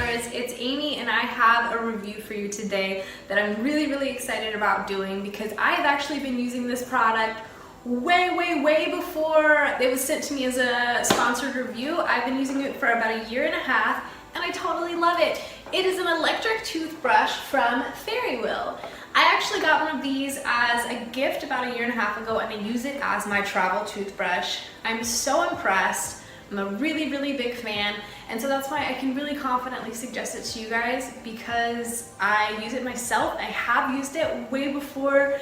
toothbrushers, it's Amy and I have a review for you today that I'm really excited about doing because I have actually been using this product way before it was sent to me as a sponsored review. I've been using it for about 1.5 years and I totally love it. It is an electric toothbrush from Fairywill. I actually got one of these as a gift about 1.5 years ago and I use it as my travel toothbrush. I'm so impressed. I'm a really big fan, and so that's why I can really confidently suggest it to you guys because I use it myself. I have used it way before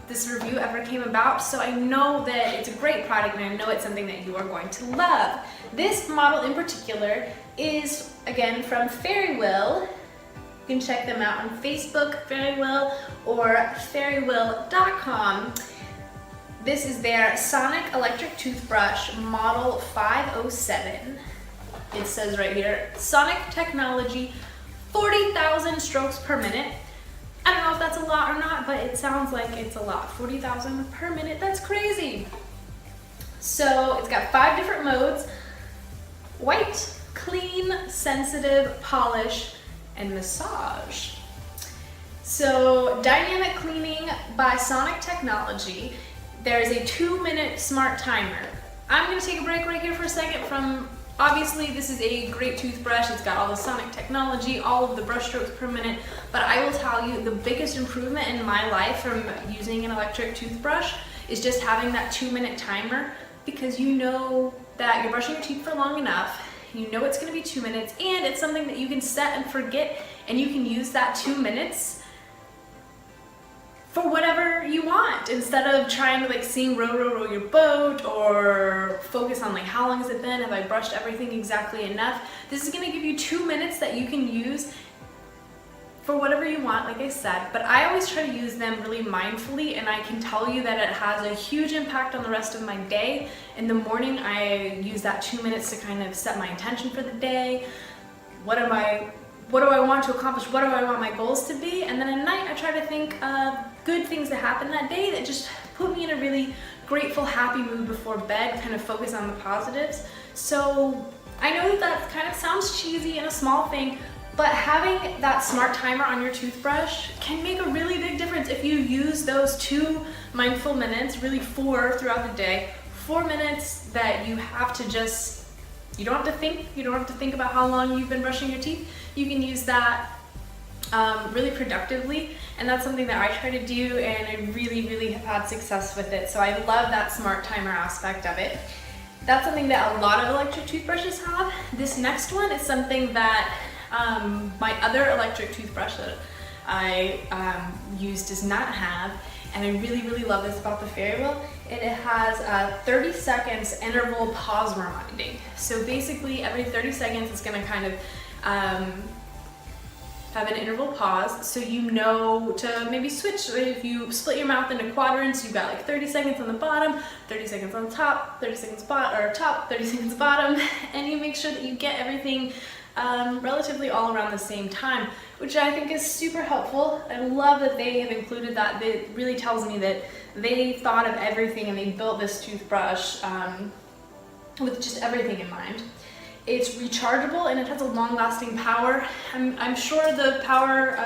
this review ever came about, so I know that it's a great product and I know it's something that you are going to love. This model in particular is, again, from Fairywill. You can check them out on Facebook, Fairywill, or fairywill.com. This is their Sonic Electric Toothbrush Model 507. It says right here, Sonic technology, 40,000 strokes per minute. I don't know if that's a lot or not, but it sounds like it's a lot. 40,000 per minute, that's crazy. So it's got 5 different modes: white, clean, sensitive, polish, and massage. So dynamic cleaning by Sonic technology. There's a 2-minute smart timer. I'm gonna take a break right here for a second from, obviously this is a great toothbrush, it's got all the Sonic technology, all of the brush strokes per minute, but I will tell you the biggest improvement in my life from using an electric toothbrush is just having that 2-minute timer, because you know that you're brushing your teeth for long enough, you know it's gonna be 2 minutes, and it's something that you can set and forget, and you can use that 2 minutes for whatever you want, instead of trying to like sing row your boat or focus on like how long has it been, have I brushed everything exactly enough. This is going to give you 2 minutes that you can use for whatever you want, like I said, but I always try to use them really mindfully, and I can tell you that it has a huge impact on the rest of my day. In the morning I use that 2 minutes to kind of set my intention for the day. What do I want to accomplish? What do I want my goals to be? And then at night I try to think of good things that happened that day that just put me in a really grateful, happy mood before bed, kind of focus on the positives. So I know that kind of sounds cheesy and a small thing, but having that smart timer on your toothbrush can make a really big difference if you use those 2 mindful minutes, really 4 throughout the day, 4 minutes that you have to just, you don't have to think about how long you've been brushing your teeth. You can use that really productively, and that's something that I try to do, and I really have had success with it. So I love that smart timer aspect of it. That's something that a lot of electric toothbrushes have. This next one is something that my other electric toothbrush that I use does not have, and I really love this about the Fairywill. It has 30 seconds interval pause reminding. So basically every 30 seconds it's going to kind of have an interval pause, so you know to maybe switch. If you split your mouth into quadrants, you've got like 30 seconds on the bottom, 30 seconds on the top, 30 seconds top, 30 seconds bottom, and you make sure that you get everything relatively all around the same time, which I think is super helpful. I love that they have included that. It really tells me that they thought of everything and they built this toothbrush with just everything in mind. It's rechargeable and it has a long-lasting power. I'm sure the power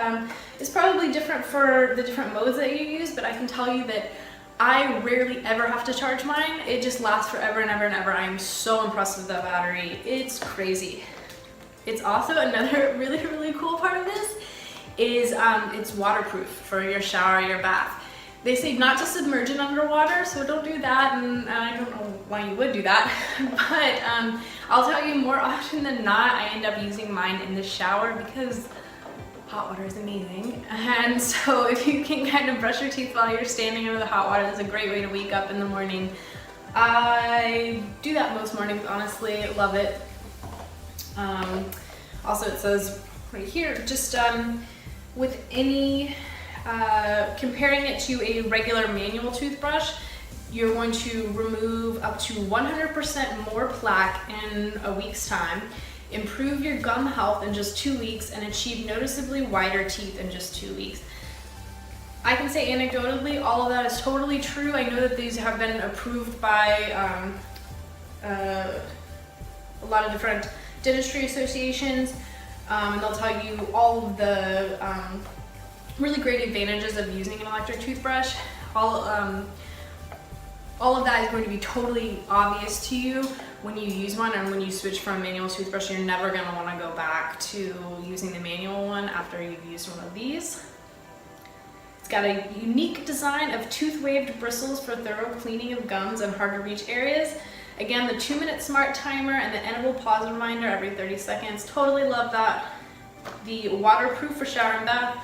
is probably different for the different modes that you use, but I can tell you that I rarely ever have to charge mine. It just lasts forever and ever. I am so impressed with the battery. It's crazy. It's also another really cool part of this is it's waterproof for your shower, your bath. They say not to submerge it underwater, so don't do that, and I don't know why you would do that, but I'll tell you, more often than not, I end up using mine in the shower because hot water is amazing. And so if you can kind of brush your teeth while you're standing under the hot water, that's a great way to wake up in the morning. I do that most mornings, honestly, love it. Also it says right here, just with any comparing it to a regular manual toothbrush, you're going to remove up to 100% more plaque in a week's time, improve your gum health in just 2 weeks, and achieve noticeably whiter teeth in just 2 weeks. I can say anecdotally, all of that is totally true. I know that these have been approved by a lot of different dentistry associations. and they'll tell you all of the really great advantages of using an electric toothbrush. All of that is going to be totally obvious to you when you use one, and when you switch from a manual toothbrush, you're never going to want to go back to using the manual one after you've used one of these. It's got a unique design of tooth-waved bristles for thorough cleaning of gums and hard-to-reach areas. Again, the 2-minute smart timer and the endable pause reminder every 30 seconds. Totally love that. The waterproof for shower and bath,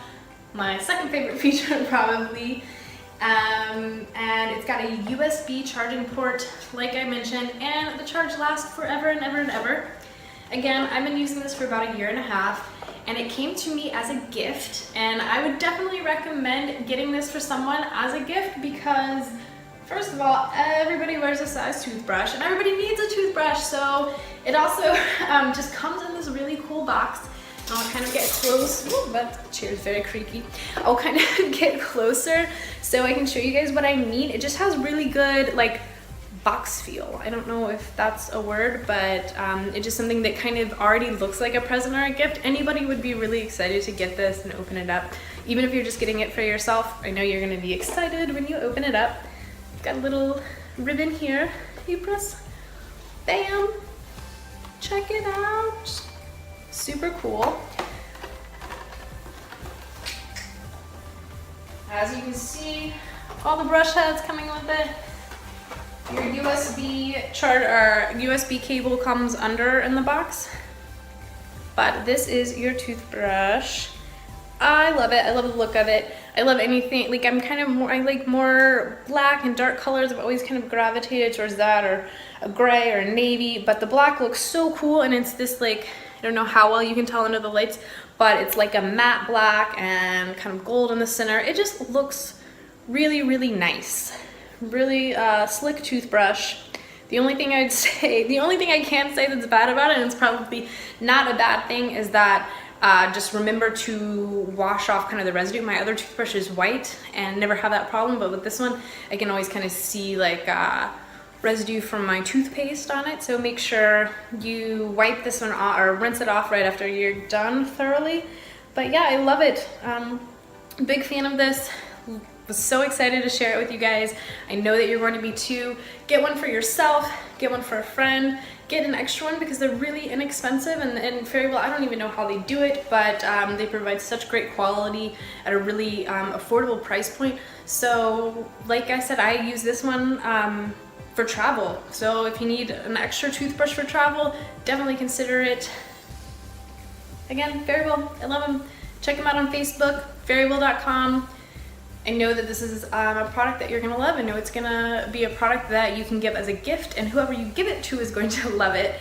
my second favorite feature probably. And it's got a USB charging port, like I mentioned, and the charge lasts forever and ever and ever. Again, I've been using this for about 1.5 years, and it came to me as a gift, and I would definitely recommend getting this for someone as a gift because, first of all, everybody wears a size toothbrush, and everybody needs a toothbrush, so it also just comes in this really cool box. I'll kind of get close. Ooh, that chair is very creaky. I'll kind of get closer so I can show you guys what I mean. It just has really good like box feel. I don't know if that's a word, but it's just something that kind of already looks like a present or a gift. Anybody would be really excited to get this and open it up. Even if you're just getting it for yourself, I know you're gonna be excited when you open it up. It's got a little ribbon here. You press, bam, check it out. Super cool. As you can see, all the brush heads coming with it. Your USB cable comes under in the box. But this is your toothbrush. I love it. I love the look of it. I love anything, like I'm kind of more, I like more black and dark colors. I've always kind of gravitated towards that, or a gray or a navy, but the black looks so cool, and it's this like, I don't know how well you can tell under the lights, but it's like a matte black and kind of gold in the center. It just looks really, really nice. Really slick toothbrush. The only thing I can say that's bad about it, and it's probably not a bad thing, is that just remember to wash off kind of the residue. My other toothbrush is white and never have that problem, but with this one, I can always kind of see like residue from my toothpaste on it, so make sure you wipe this one off or rinse it off right after you're done thoroughly. But yeah, I love it. Big fan of this. Was so excited to share it with you guys. I know that you're going to be too. Get one for yourself, get one for a friend, get an extra one because they're really inexpensive, and Fairywill, I don't even know how they do it, but they provide such great quality at a really affordable price point. So like I said, I use this one for travel. So if you need an extra toothbrush for travel, definitely consider it. Again, Fairywill, I love them. Check them out on Facebook, fairywill.com. I know that this is a product that you're gonna love. I know it's gonna be a product that you can give as a gift, and whoever you give it to is going to love it.